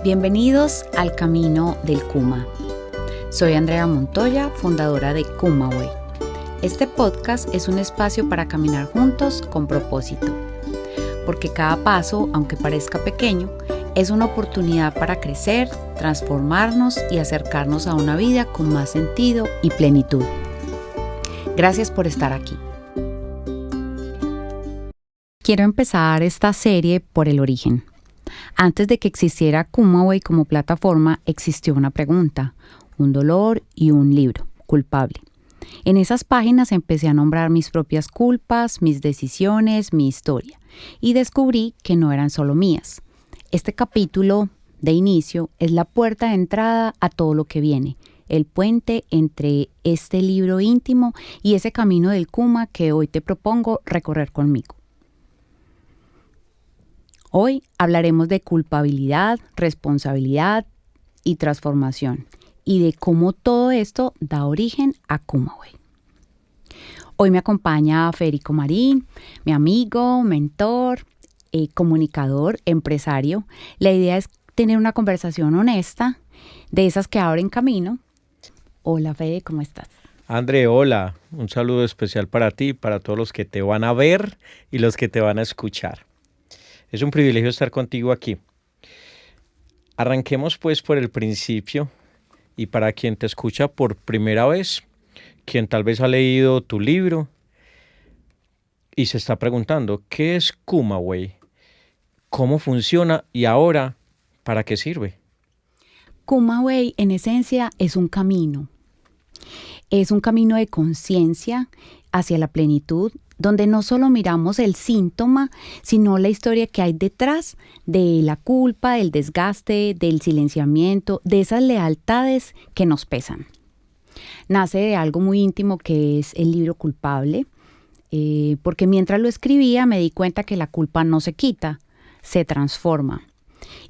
Bienvenidos al Camino del Kuma. Soy Andrea Montoya, fundadora de Kumaway. Este podcast es un espacio para caminar juntos con propósito, porque cada paso, aunque parezca pequeño, es una oportunidad para crecer, transformarnos y acercarnos a una vida con más sentido y plenitud. Gracias por estar aquí. Quiero empezar esta serie por el origen. Antes de que existiera Kumaway como plataforma, existió una pregunta, un dolor y un libro, culpable. En esas páginas empecé a nombrar mis propias culpas, mis decisiones, mi historia, y descubrí que no eran solo mías. Este capítulo de inicio es la puerta de entrada a todo lo que viene, el puente entre este libro íntimo y ese camino del Kuma que hoy te propongo recorrer conmigo. Hoy hablaremos de culpabilidad, responsabilidad y transformación y de cómo todo esto da origen a Kumaway. Hoy me acompaña Federico Marín, mi amigo, mentor, comunicador, empresario. La idea es tener una conversación honesta, de esas que abren camino. Hola Fede, ¿cómo estás? André, hola. Un saludo especial para ti, para todos los que te van a ver y los que te van a escuchar. Es un privilegio estar contigo aquí. Arranquemos pues por el principio y para quien te escucha por primera vez, quien tal vez ha leído tu libro y se está preguntando, ¿qué es Kumaway? ¿Cómo funciona? Y ahora, ¿para qué sirve? Kumaway en esencia es un camino. Es un camino de conciencia hacia la plenitud, donde no solo miramos el síntoma, sino la historia que hay detrás de la culpa, del desgaste, del silenciamiento, de esas lealtades que nos pesan. Nace de algo muy íntimo que es el libro Culpable, porque mientras lo escribía me di cuenta que la culpa no se quita, se transforma.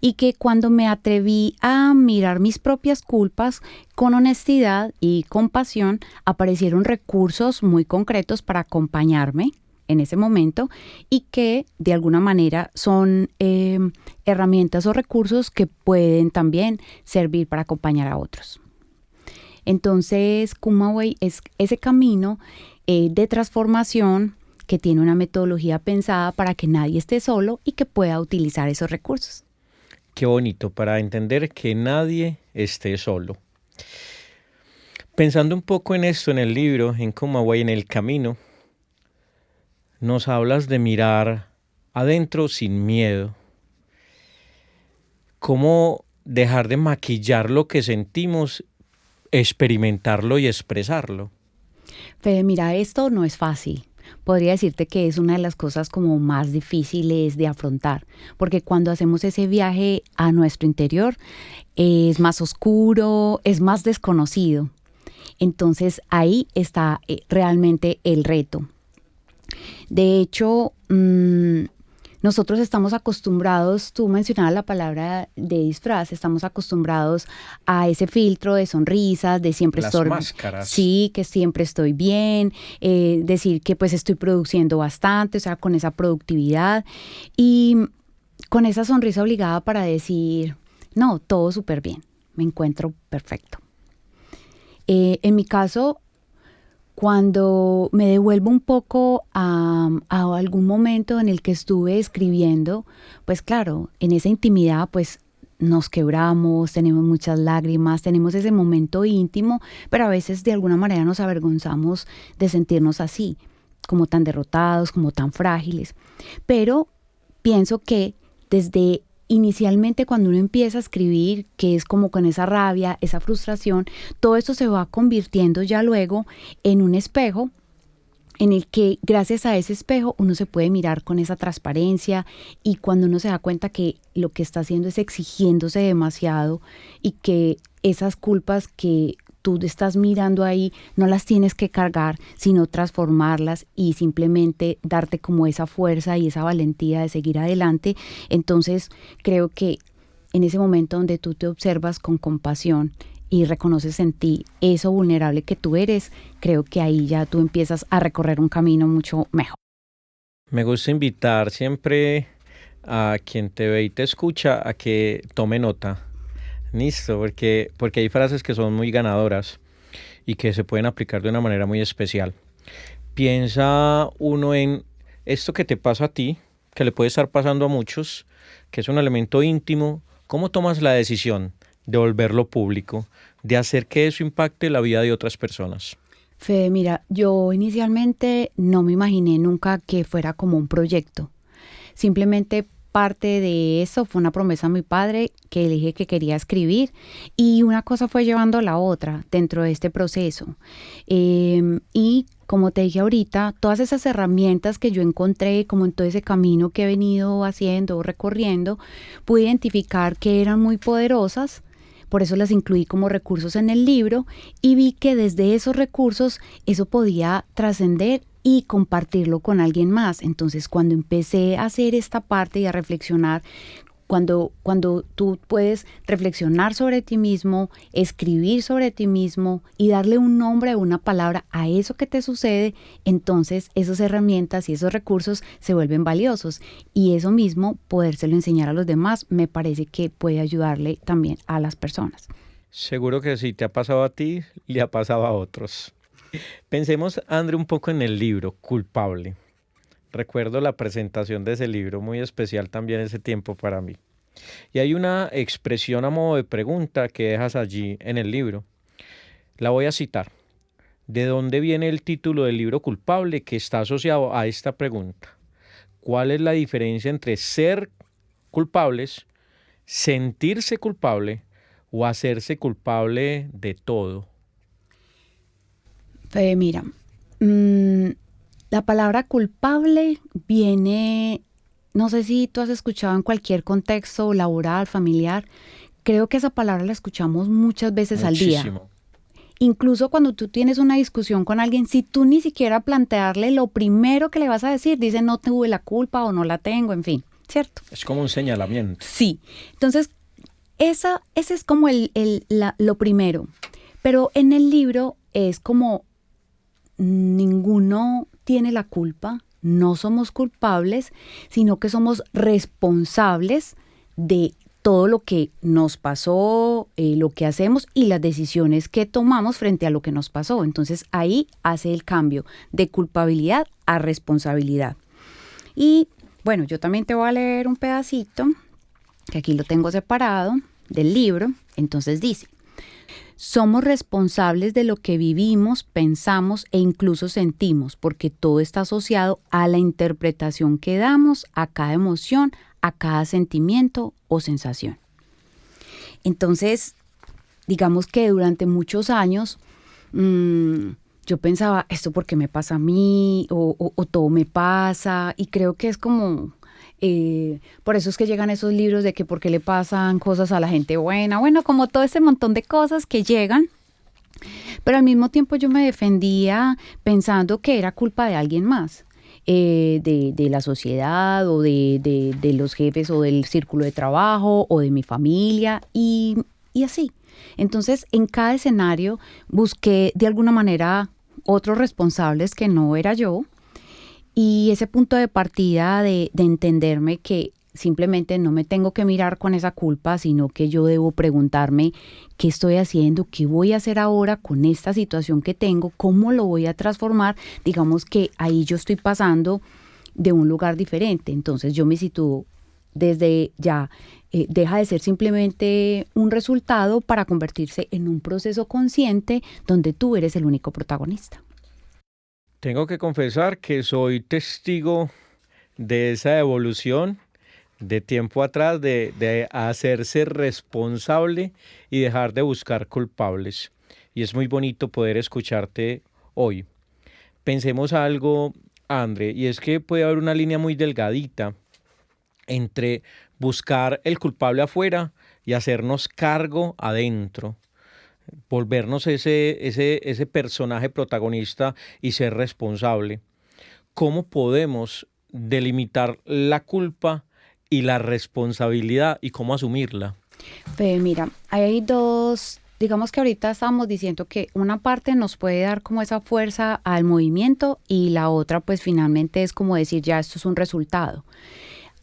Y que cuando me atreví a mirar mis propias culpas con honestidad y compasión, aparecieron recursos muy concretos para acompañarme en ese momento y que de alguna manera son herramientas o recursos que pueden también servir para acompañar a otros. Entonces, Kumaway es ese camino de transformación que tiene una metodología pensada para que nadie esté solo y que pueda utilizar esos recursos. Qué bonito, para entender que nadie esté solo. Pensando un poco en esto en el libro, en Kumaway, en el camino, nos hablas de mirar adentro sin miedo. Cómo dejar de maquillar lo que sentimos, experimentarlo y expresarlo. Fede, mira, esto no es fácil. Podría decirte que es una de las cosas como más difíciles de afrontar, porque cuando hacemos ese viaje a nuestro interior es más oscuro, es más desconocido. Entonces ahí está realmente el reto. De hecho, nosotros estamos acostumbrados, tú mencionabas la palabra de disfraz, estamos acostumbrados a ese filtro de sonrisas, de siempre Las estoy, máscaras. sí, que siempre estoy bien, decir que pues estoy produciendo bastante, o sea, con esa productividad y con esa sonrisa obligada para decir, no, todo súper bien, me encuentro perfecto. En mi caso, cuando me devuelvo un poco a algún momento en el que estuve escribiendo, pues claro, en esa intimidad pues nos quebramos, tenemos muchas lágrimas, tenemos ese momento íntimo, pero a veces de alguna manera nos avergonzamos de sentirnos así, como tan derrotados, como tan frágiles. Pero pienso que desde inicialmente cuando uno empieza a escribir, que es como con esa rabia, esa frustración, todo esto se va convirtiendo ya luego en un espejo en el que gracias a ese espejo uno se puede mirar con esa transparencia y cuando uno se da cuenta que lo que está haciendo es exigiéndose demasiado y que esas culpas que tú estás mirando ahí no las tienes que cargar, sino transformarlas y simplemente darte como esa fuerza y esa valentía de seguir adelante. Entonces creo que en ese momento donde tú te observas con compasión y reconoces en ti eso vulnerable que tú eres, creo que ahí ya tú empiezas a recorrer un camino mucho mejor. Me gusta invitar siempre a quien te ve y te escucha a que tome nota. Listo, porque hay frases que son muy ganadoras y que se pueden aplicar de una manera muy especial. Piensa uno en esto que te pasa a ti, que le puede estar pasando a muchos, que es un elemento íntimo. ¿Cómo tomas la decisión de volverlo público, de hacer que eso impacte la vida de otras personas? Fede, mira, yo inicialmente no me imaginé nunca que fuera como un proyecto. Simplemente parte de eso fue una promesa a mi padre que le dije que quería escribir y una cosa fue llevando a la otra dentro de este proceso. Y como te dije ahorita, todas esas herramientas que yo encontré, como en todo ese camino que he venido haciendo, recorriendo, pude identificar que eran muy poderosas. Por eso las incluí como recursos en el libro y vi que desde esos recursos eso podía trascender y compartirlo con alguien más. Entonces, cuando empecé a hacer esta parte y a reflexionar, cuando tú puedes reflexionar sobre ti mismo, escribir sobre ti mismo y darle un nombre o una palabra a eso que te sucede, entonces esas herramientas y esos recursos se vuelven valiosos. Y eso mismo, podérselo enseñar a los demás, me parece que puede ayudarle también a las personas. Seguro que si te ha pasado a ti, le ha pasado a otros. Pensemos, André, un poco en el libro, Culpable. Recuerdo la presentación de ese libro, muy especial también ese tiempo para mí. Y hay una expresión a modo de pregunta que dejas allí en el libro. La voy a citar. ¿De dónde viene el título del libro Culpable que está asociado a esta pregunta? ¿Cuál es la diferencia entre ser culpables, sentirse culpable o hacerse culpable de todo? Mira, la palabra culpable viene, no sé si tú has escuchado en cualquier contexto laboral, familiar, creo que esa palabra la escuchamos muchas veces al día. Muchísimo. Incluso cuando tú tienes una discusión con alguien, si tú ni siquiera plantearle lo primero que le vas a decir, dice no tuve la culpa o no la tengo, en fin, ¿cierto? Es como un señalamiento. Sí, entonces ese es como lo primero, pero en el libro es como ninguno tiene la culpa, no somos culpables, sino que somos responsables de todo lo que nos pasó, lo que hacemos y las decisiones que tomamos frente a lo que nos pasó. Entonces ahí hace el cambio de culpabilidad a responsabilidad. Y bueno, yo también te voy a leer un pedacito, que aquí lo tengo separado, del libro. Entonces dice: somos responsables de lo que vivimos, pensamos e incluso sentimos, porque todo está asociado a la interpretación que damos a cada emoción, a cada sentimiento o sensación. Entonces, digamos que durante muchos años yo pensaba, ¿esto por qué me pasa a mí? O todo me pasa. Y creo que es como... por eso es que llegan esos libros de que por qué le pasan cosas a la gente buena, bueno, como todo ese montón de cosas que llegan, pero al mismo tiempo yo me defendía pensando que era culpa de alguien más, de la sociedad o de los jefes o del círculo de trabajo o de mi familia y así. Entonces, en cada escenario busqué de alguna manera otros responsables que no era yo. Y ese punto de partida de entenderme que simplemente no me tengo que mirar con esa culpa, sino que yo debo preguntarme qué estoy haciendo, qué voy a hacer ahora con esta situación que tengo, cómo lo voy a transformar. Digamos que ahí yo estoy pasando de un lugar diferente. Entonces yo me sitúo desde ya, deja de ser simplemente un resultado para convertirse en un proceso consciente donde tú eres el único protagonista. Tengo que confesar que soy testigo de esa evolución de tiempo atrás, de hacerse responsable y dejar de buscar culpables. Y es muy bonito poder escucharte hoy. Pensemos algo, André, y es que puede haber una línea muy delgadita entre buscar el culpable afuera y hacernos cargo adentro, volvernos ese personaje protagonista y ser responsable. ¿Cómo podemos delimitar la culpa y la responsabilidad y cómo asumirla? Mira, hay dos, digamos que ahorita estamos diciendo que una parte nos puede dar como esa fuerza al movimiento y la otra pues finalmente es como decir ya esto es un resultado.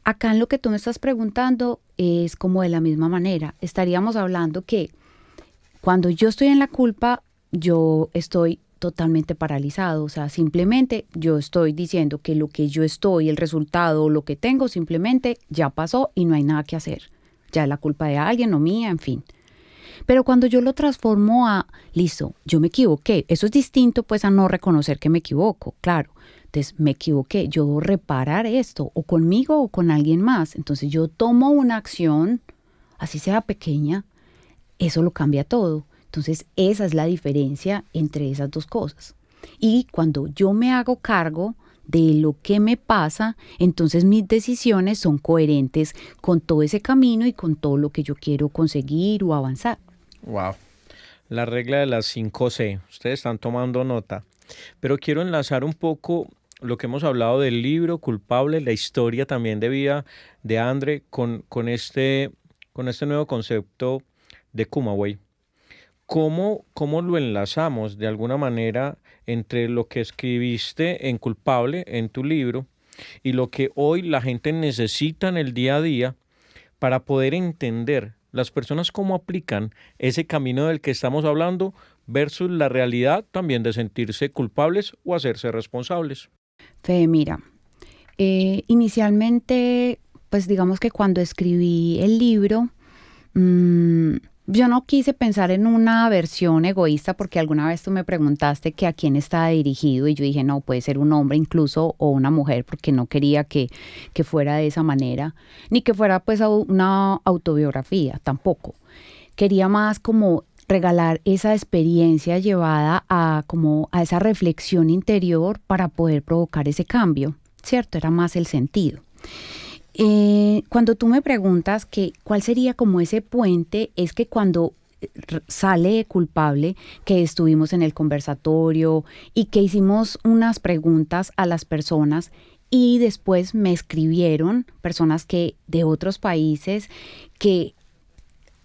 acá en lo que tú me estás preguntando es como de la misma manera. Estaríamos hablando que cuando yo estoy en la culpa, yo estoy totalmente paralizado, o sea, simplemente yo estoy diciendo que lo que yo estoy, el resultado, lo que tengo, simplemente ya pasó y no hay nada que hacer. Ya es la culpa de alguien o mía, en fin. Pero cuando yo lo transformo a, listo, yo me equivoqué, eso es distinto pues a no reconocer que me equivoco, claro. Entonces me equivoqué, yo debo reparar esto, o conmigo o con alguien más. Entonces yo tomo una acción, así sea pequeña, eso lo cambia todo. Entonces esa es la diferencia entre esas dos cosas. Y cuando yo me hago cargo de lo que me pasa, entonces mis decisiones son coherentes con todo ese camino y con todo lo que yo quiero conseguir o avanzar. Wow. La regla de las 5C. Ustedes están tomando nota. Pero quiero enlazar un poco lo que hemos hablado del libro Culpable, la historia también de vida de Andre con este nuevo concepto de Kumaway. ¿Cómo lo enlazamos de alguna manera entre lo que escribiste en Culpable, en tu libro, y lo que hoy la gente necesita en el día a día para poder entender las personas cómo aplican ese camino del que estamos hablando versus la realidad también de sentirse culpables o hacerse responsables? Fede, mira, inicialmente, pues digamos que cuando escribí el libro, mm, yo no quise pensar en una versión egoísta porque alguna vez tú me preguntaste que a quién estaba dirigido y yo dije, no, puede ser un hombre incluso o una mujer porque no quería que fuera de esa manera, ni que fuera pues una autobiografía tampoco. Quería más como regalar esa experiencia llevada a como a esa reflexión interior para poder provocar ese cambio, ¿cierto? Era más el sentido. Cuando tú me preguntas que cuál sería como ese puente, es que cuando sale culpable, que estuvimos en el conversatorio y que hicimos unas preguntas a las personas y después me escribieron personas que de otros países que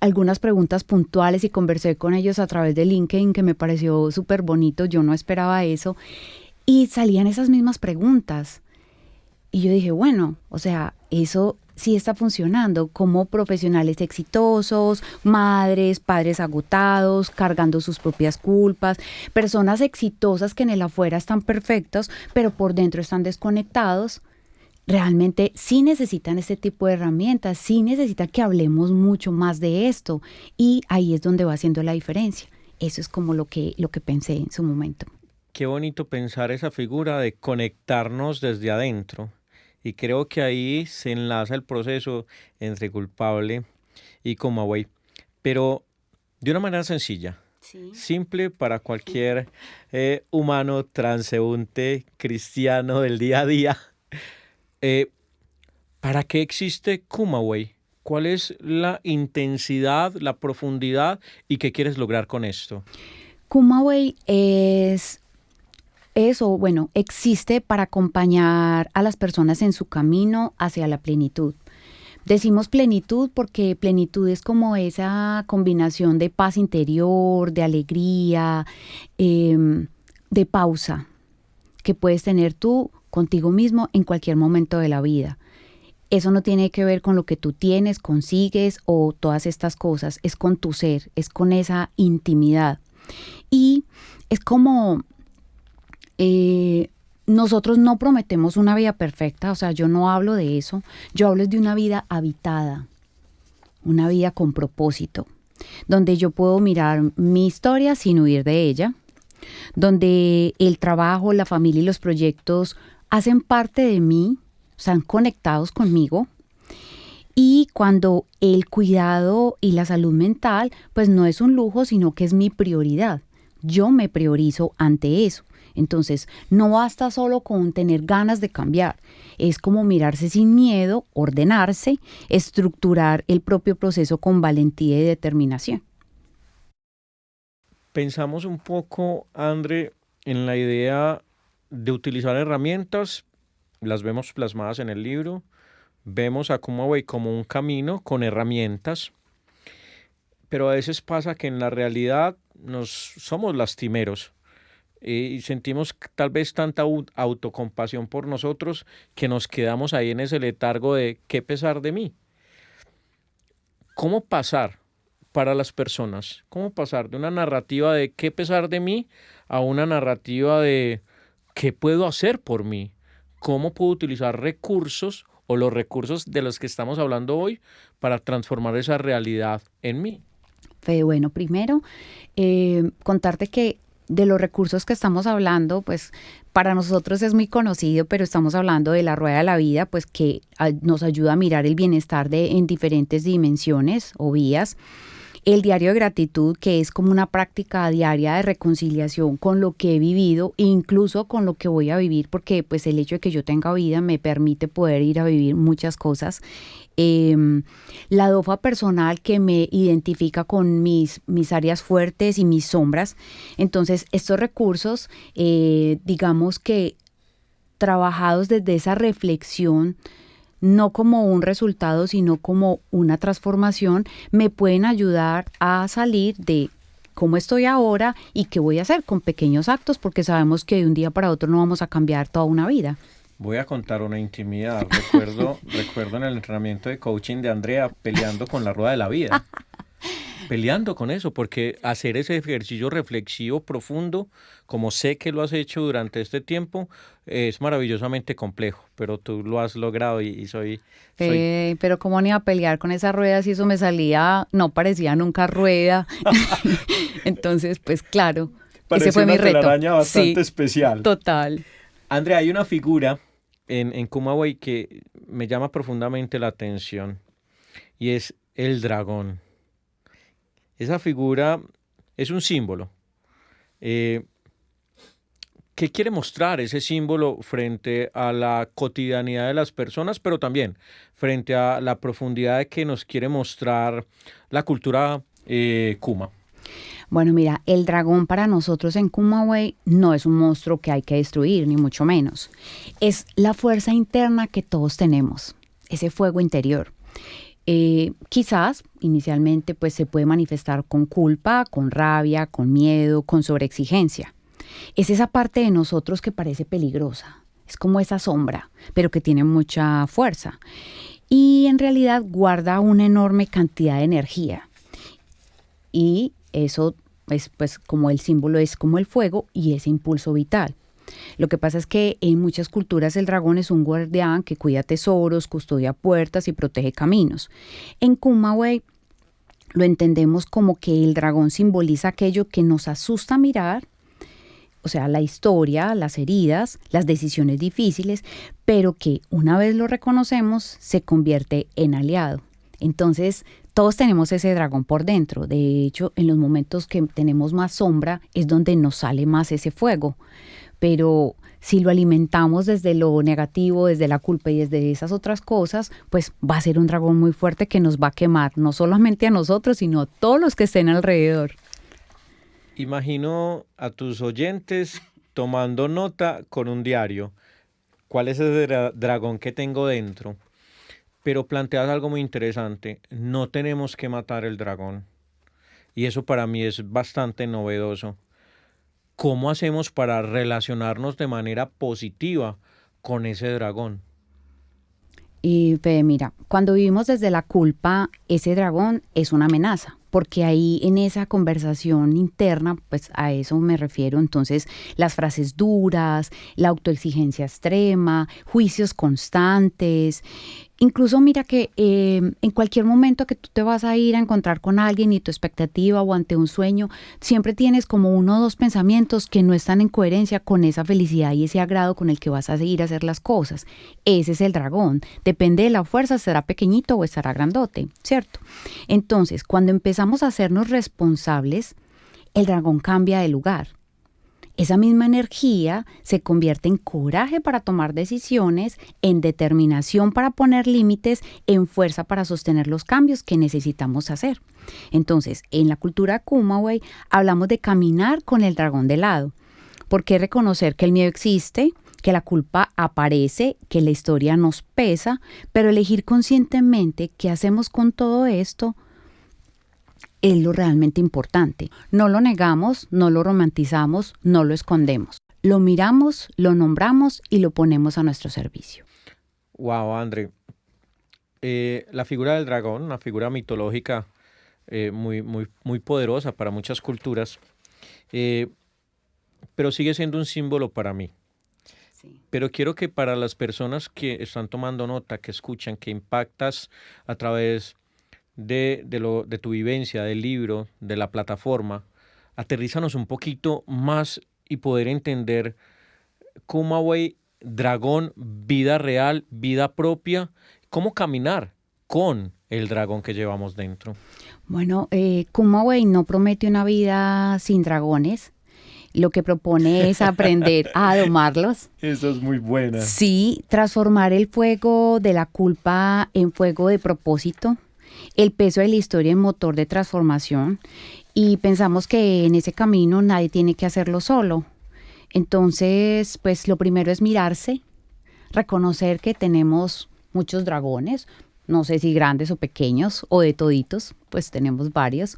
algunas preguntas puntuales y conversé con ellos a través de LinkedIn que me pareció súper bonito, yo no esperaba eso y salían esas mismas preguntas. Y yo dije, bueno, o sea, eso sí está funcionando como profesionales exitosos, madres, padres agotados, cargando sus propias culpas, personas exitosas que en el afuera están perfectos, pero por dentro están desconectados. Realmente sí necesitan este tipo de herramientas, sí necesitan que hablemos mucho más de esto y ahí es donde va haciendo la diferencia. Eso es como lo que pensé en su momento. Qué bonito pensar esa figura de conectarnos desde adentro. Y creo que ahí se enlaza el proceso entre culpable y Comaway. Pero de una manera sencilla, Sí. simple para cualquier humano transeúnte cristiano del día a día. Eh, ¿Para qué existe Kumaway? ¿Cuál es la intensidad, la profundidad y qué quieres lograr con esto? Kumaway es eso, bueno, existe para acompañar a las personas en su camino hacia la plenitud. Decimos plenitud porque plenitud es como esa combinación de paz interior, de alegría, de pausa que puedes tener tú contigo mismo en cualquier momento de la vida. Eso no tiene que ver con lo que tú tienes, consigues o todas estas cosas, es con tu ser, es con esa intimidad. Y es como nosotros no prometemos una vida perfecta, o sea, yo no hablo de eso, yo hablo de una vida habitada, una vida con propósito, donde yo puedo mirar mi historia sin huir de ella, donde el trabajo, la familia y los proyectos hacen parte de mí, están conectados conmigo. Y cuando el cuidado y la salud mental, pues no es un lujo, sino que es mi prioridad. Yo me priorizo ante eso. Entonces, no basta solo con tener ganas de cambiar. Es como mirarse sin miedo, ordenarse, estructurar el propio proceso con valentía y determinación. Pensamos un poco, André, en la idea de utilizar herramientas, las vemos plasmadas en el libro, vemos a Kumaway como un camino con herramientas, pero a veces pasa que en la realidad nos somos lastimeros. y sentimos tal vez tanta autocompasión por nosotros que nos quedamos ahí en ese letargo de qué pesar de mí. ¿Cómo pasar para las personas? ¿Cómo pasar de una narrativa de qué pesar de mí a una narrativa de qué puedo hacer por mí? ¿Cómo puedo utilizar recursos o los recursos de los que estamos hablando hoy para transformar esa realidad en mí? Fede, bueno, primero, contarte que de los recursos que estamos hablando, pues para nosotros es muy conocido, pero estamos hablando de la rueda de la vida, pues que nos ayuda a mirar el bienestar en diferentes dimensiones o vías. El diario de gratitud, que es como una práctica diaria de reconciliación con lo que he vivido, incluso con lo que voy a vivir, porque pues el hecho de que yo tenga vida me permite poder ir a vivir muchas cosas. La DOFA personal, que me identifica con mis áreas fuertes y mis sombras. Entonces, estos recursos, digamos que trabajados desde esa reflexión, no como un resultado, sino como una transformación, me pueden ayudar a salir de cómo estoy ahora y qué voy a hacer con pequeños actos, porque sabemos que de un día para otro no vamos a cambiar toda una vida. Voy a contar una intimidad. Recuerdo en el entrenamiento de coaching de Andrea peleando con la rueda de la vida. Peleando con eso, porque hacer ese ejercicio reflexivo profundo, como sé que lo has hecho durante este tiempo, es maravillosamente complejo, pero tú lo has logrado y soy... Pero cómo ni iba a pelear con esas ruedas si eso me salía, no parecía nunca rueda. Entonces, pues claro, ese fue mi reto. Parece una telaraña bastante especial. Total. Andrea, hay una figura en Kumaway que me llama profundamente la atención y es el dragón. Esa figura es un símbolo. ¿Qué quiere mostrar ese símbolo frente a la cotidianidad de las personas, pero también frente a la profundidad que nos quiere mostrar la cultura Kuma? Bueno, mira, el dragón para nosotros en Kumaway no es un monstruo que hay que destruir, ni mucho menos. Es la fuerza interna que todos tenemos, ese fuego interior. Quizás inicialmente pues se puede manifestar con culpa, con rabia, con miedo, con sobreexigencia. Es esa parte de nosotros que parece peligrosa, es como esa sombra, pero que tiene mucha fuerza y en realidad guarda una enorme cantidad de energía. Y eso es pues como el símbolo es como el fuego y ese impulso vital. Lo que pasa es que en muchas culturas el dragón es un guardián que cuida tesoros, custodia puertas y protege caminos. En Kumaway lo entendemos como que el dragón simboliza aquello que nos asusta mirar, o sea, la historia, las heridas, las decisiones difíciles, pero que una vez lo reconocemos se convierte en aliado. Entonces, todos tenemos ese dragón por dentro. De hecho, en los momentos que tenemos más sombra es donde nos sale más ese fuego. Pero si lo alimentamos desde lo negativo, desde la culpa y desde esas otras cosas, pues va a ser un dragón muy fuerte que nos va a quemar, no solamente a nosotros, sino a todos los que estén alrededor. Imagino a tus oyentes tomando nota con un diario. ¿Cuál es ese dragón que tengo dentro? Pero planteas algo muy interesante. No tenemos que matar el dragón. Y eso para mí es bastante novedoso. ¿Cómo hacemos para relacionarnos de manera positiva con ese dragón? Y Fede, mira, cuando vivimos desde la culpa, ese dragón es una amenaza, porque ahí en esa conversación interna, pues a eso me refiero. Entonces, las frases duras, la autoexigencia extrema, juicios constantes. Incluso mira que en cualquier momento que tú te vas a ir a encontrar con alguien y tu expectativa o ante un sueño, siempre tienes como uno o dos pensamientos que no están en coherencia con esa felicidad y ese agrado con el que vas a seguir a hacer las cosas. Ese es el dragón. Depende de la fuerza, será pequeñito o estará grandote, ¿cierto? Entonces, cuando empezamos a hacernos responsables, el dragón cambia de lugar. Esa misma energía se convierte en coraje para tomar decisiones, en determinación para poner límites, en fuerza para sostener los cambios que necesitamos hacer. Entonces, en la cultura Kumaway hablamos de caminar con el dragón de lado, porque reconocer que el miedo existe, que la culpa aparece, que la historia nos pesa, pero elegir conscientemente qué hacemos con todo esto es lo realmente importante. No lo negamos, no lo romantizamos, no lo escondemos. Lo miramos, lo nombramos y lo ponemos a nuestro servicio. Wow, André. La figura del dragón, una figura mitológica muy poderosa para muchas culturas, eh, pero sigue siendo un símbolo para mí. Sí. Pero quiero que para las personas que están tomando nota, que escuchan, que impactas a través de tu vivencia, del libro, de la plataforma, aterrízanos un poquito más y poder entender Kumaway, dragón, vida real, vida propia, cómo caminar con el dragón que llevamos dentro. Bueno, Kumaway no promete una vida sin dragones. Lo que propone es aprender a domarlos. Eso es muy buena. Sí, transformar el fuego de la culpa en fuego de propósito, el peso de la historia en motor de transformación, y pensamos que en ese camino nadie tiene que hacerlo solo. Entonces, pues lo primero es mirarse, reconocer que tenemos muchos dragones, no sé si grandes o pequeños o de toditos, pues tenemos varios.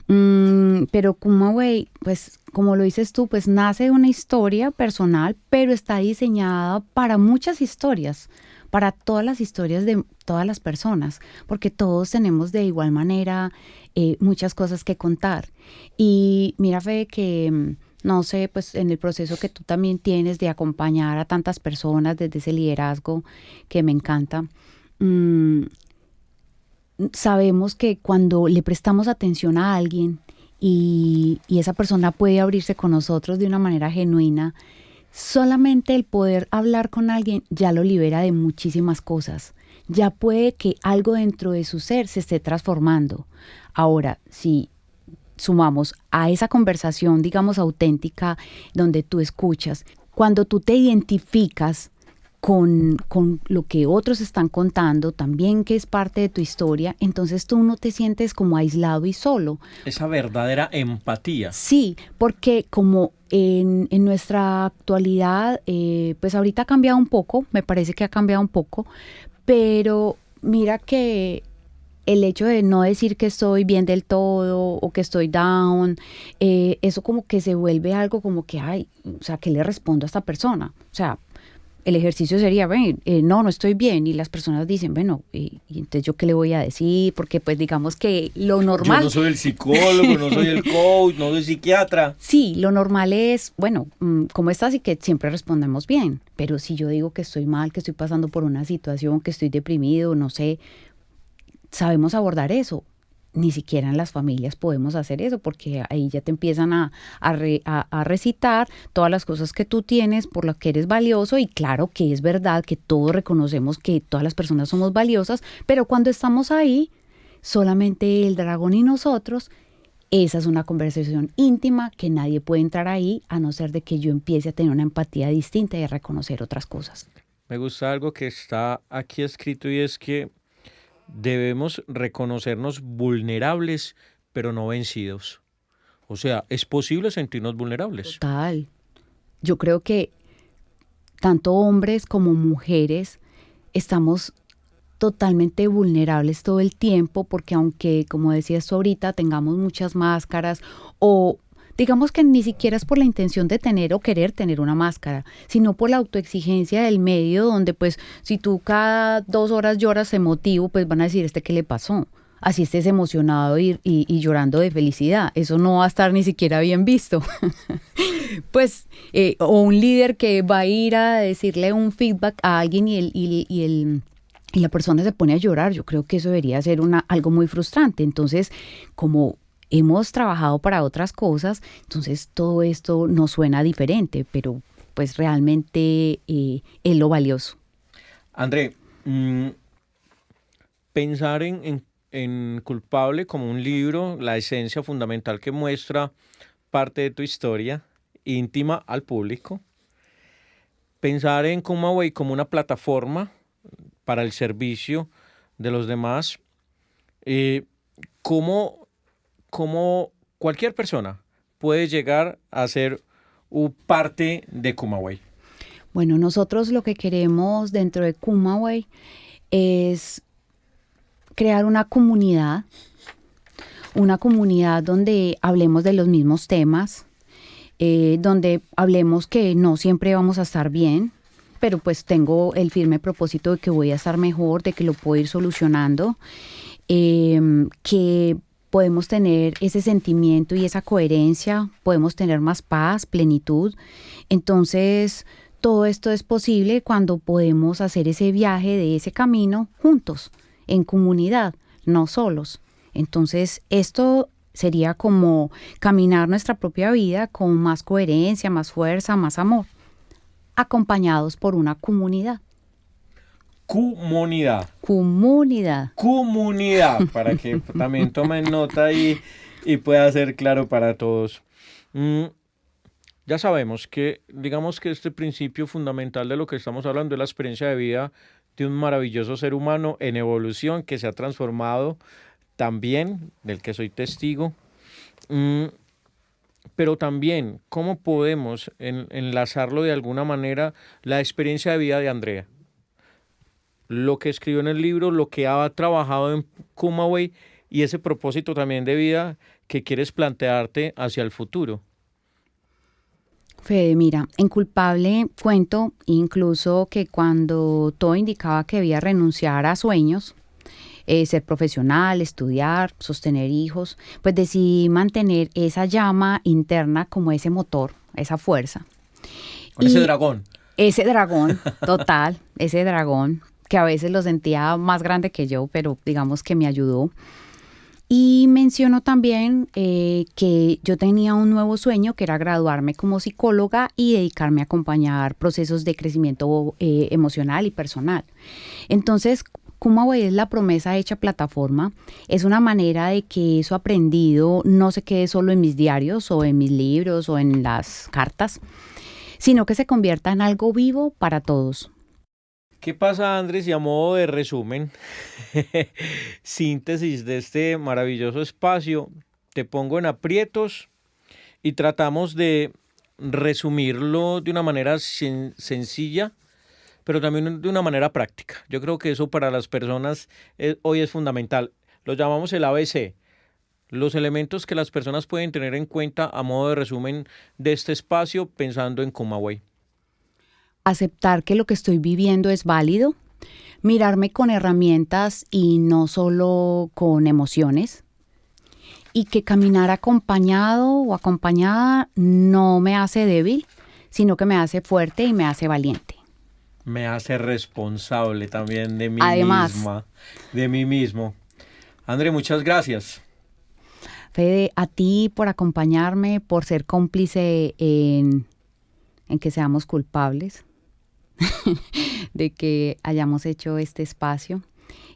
Pero Kumaway, pues como lo dices tú, pues nace de una historia personal, pero está diseñada para muchas historias, para todas las historias de todas las personas, porque todos tenemos de igual manera muchas cosas que contar. Y mira, Fe, que no sé, pues en el proceso que tú también tienes de acompañar a tantas personas desde ese liderazgo que me encanta, sabemos que cuando le prestamos atención a alguien y esa persona puede abrirse con nosotros de una manera genuina, solamente el poder hablar con alguien ya lo libera de muchísimas cosas. Ya puede que algo dentro de su ser se esté transformando. Ahora, si sumamos a esa conversación, digamos, auténtica, donde tú escuchas, cuando tú te identificas con lo que otros están contando, también que es parte de tu historia, entonces tú no te sientes como aislado y solo. Esa verdadera empatía. Sí, porque como en nuestra actualidad, pues ahorita ha cambiado un poco, me parece que ha cambiado un poco, pero mira que el hecho de no decir que estoy bien del todo o que estoy down, eso como que se vuelve algo como que, ay, o sea, ¿qué le respondo a esta persona? O sea, el ejercicio sería, no estoy bien, y las personas dicen, bueno, y entonces yo qué le voy a decir, porque pues digamos que lo normal... Yo no soy el psicólogo, no soy el coach, no soy psiquiatra. Sí, lo normal es, bueno, ¿cómo estás? Y que siempre respondemos bien, pero si yo digo que estoy mal, que estoy pasando por una situación, que estoy deprimido, no sé, sabemos abordar eso. Ni siquiera en las familias podemos hacer eso, porque ahí ya te empiezan a recitar todas las cosas que tú tienes, por las que eres valioso, y claro que es verdad que todos reconocemos que todas las personas somos valiosas, pero cuando estamos ahí, solamente el dragón y nosotros, esa es una conversación íntima que nadie puede entrar ahí, a no ser de que yo empiece a tener una empatía distinta y a reconocer otras cosas. Me gusta algo que está aquí escrito y es que debemos reconocernos vulnerables, pero no vencidos. O sea, es posible sentirnos vulnerables. Total. Yo creo que tanto hombres como mujeres estamos totalmente vulnerables todo el tiempo, porque aunque, como decías tú ahorita, tengamos muchas máscaras, o digamos que ni siquiera es por la intención de tener o querer tener una máscara, sino por la autoexigencia del medio, donde pues si tú cada 2 horas lloras emotivo, pues van a decir, ¿qué le pasó? Así estés emocionado y llorando de felicidad. Eso no va a estar ni siquiera bien visto. Pues, o un líder que va a ir a decirle un feedback a alguien y la persona se pone a llorar. Yo creo que eso debería ser algo muy frustrante. Entonces, como hemos trabajado para otras cosas, entonces todo esto nos suena diferente, pero pues realmente es lo valioso. André, pensar en Culpable como un libro, la esencia fundamental que muestra parte de tu historia íntima al público. Pensar en Kumaway como una plataforma para el servicio de los demás. ¿Cómo cualquier persona puede llegar a ser parte de Kumaway? Bueno, nosotros lo que queremos dentro de Kumaway es crear una comunidad una comunidad donde hablemos de los mismos temas, donde hablemos que no siempre vamos a estar bien, pero pues tengo el firme propósito de que voy a estar mejor, de que lo puedo ir solucionando, que podemos tener ese sentimiento y esa coherencia, podemos tener más paz, plenitud. Entonces, todo esto es posible cuando podemos hacer ese viaje de ese camino juntos, en comunidad, no solos. Entonces, esto sería como caminar nuestra propia vida con más coherencia, más fuerza, más amor, acompañados por una comunidad. Comunidad. Comunidad. Comunidad, para que también tomen nota y pueda ser claro para todos. Ya sabemos que, digamos que este principio fundamental de lo que estamos hablando es la experiencia de vida de un maravilloso ser humano en evolución que se ha transformado también, del que soy testigo. Pero también, ¿cómo podemos enlazarlo de alguna manera la experiencia de vida de Andrea? Lo que escribió en el libro, lo que ha trabajado en Kumaway y ese propósito también de vida que quieres plantearte hacia el futuro. Fede, mira, en Culpable cuento incluso que cuando todo indicaba que debía renunciar a sueños, ser profesional, estudiar, sostener hijos, pues decidí mantener esa llama interna como ese motor, esa fuerza. Con ese dragón. Ese dragón, total, ese dragón, que a veces lo sentía más grande que yo, pero digamos que me ayudó. Y menciono también que yo tenía un nuevo sueño, que era graduarme como psicóloga y dedicarme a acompañar procesos de crecimiento emocional y personal. Entonces, Kumaway es la promesa hecha plataforma. Es una manera de que eso aprendido no se quede solo en mis diarios o en mis libros o en las cartas, sino que se convierta en algo vivo para todos. ¿Qué pasa, Andrés? Y a modo de resumen, síntesis de este maravilloso espacio, te pongo en aprietos y tratamos de resumirlo de una manera sencilla, pero también de una manera práctica. Yo creo que eso para las personas hoy es fundamental. Lo llamamos el ABC, los elementos que las personas pueden tener en cuenta a modo de resumen de este espacio pensando en Kumaway. Aceptar que lo que estoy viviendo es válido, mirarme con herramientas y no solo con emociones, y que caminar acompañado o acompañada no me hace débil, sino que me hace fuerte y me hace valiente. Me hace responsable también de mí misma, de mí mismo. André, muchas gracias. Fede, a ti por acompañarme, por ser cómplice en que seamos culpables de que hayamos hecho este espacio,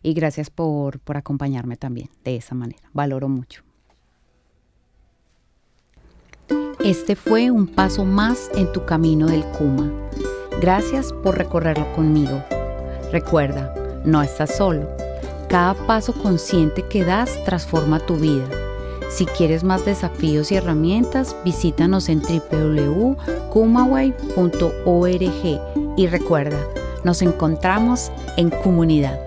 y gracias por acompañarme también de esa manera. Valoro mucho. Este fue un paso más en tu camino del Kuma. Gracias por recorrerlo conmigo. Recuerda, no estás solo. Cada paso consciente que das transforma tu vida. Si quieres más desafíos y herramientas, visítanos en www.kumaway.org y recuerda, nos encontramos en comunidad.